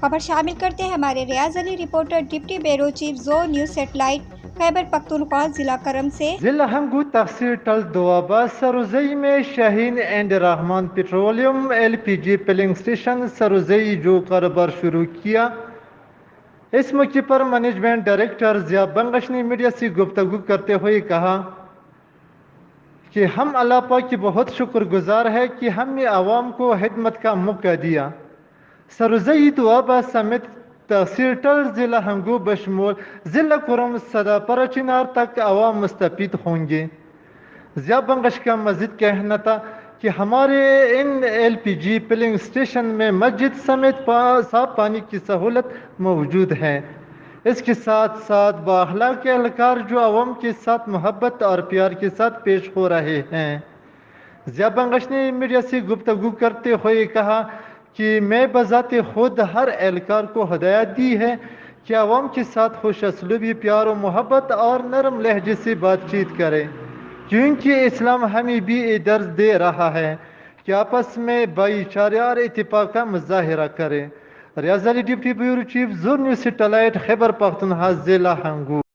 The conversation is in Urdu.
خبر شامل کرتے ہیں ہمارے ریاض علی رپورٹر ڈپٹی بیورو چیف زو نیوز سیٹلائٹ خیبر پختونخوا ضلع کرم سے۔ ضلع ہنگو تحصیل ٹل دوابہ سروزئی میں Shaheen and Rehman petroleum LPG filling station Sarozai جو کاروبار شروع کیا۔ اس موقع پر مینجمنٹ ڈائریکٹر ضیاء بنگش نے میڈیا سے گفتگو کرتے ہوئے کہا کہ ہم اللہ پاک کی بہت شکر گزار ہے کہ ہم نے عوام کو خدمت کا موقع دیا۔ سروزئی دوابہ سمیت تحصیل ٹل ضلع ہنگو بشمول ضلع کرم سدا پراچینار تک عوام مستفید ہوں گے۔ ضیاء بنگش کا مزید کہنا تھا کہ ہمارے ان LPG فلنگ اسٹیشن میں مسجد سمیت صاف پانی کی سہولت موجود ہے۔ اس کے ساتھ ساتھ بااخلاق اہلکار جو عوام کے ساتھ محبت اور پیار کے ساتھ پیش ہو رہے ہیں۔ ضیاء بنگش نے میڈیا سے گفتگو کرتے ہوئے کہا کہ میں بذات خود ہر اہلکار کو ہدایت دی ہے کہ عوام کے ساتھ خوش اسلوبی، پیار و محبت اور نرم لہجے سے بات چیت کرے، کیونکہ اسلام ہمیں بھی یہ درس دے رہا ہے کہ آپس میں بھائی چارے اور اتفاق کا مظاہرہ کرے۔ ریاض علی ڈپٹی بیورو چیف زو نیوز سیٹلائٹ خیبر پختونخوا ضلع ہنگو۔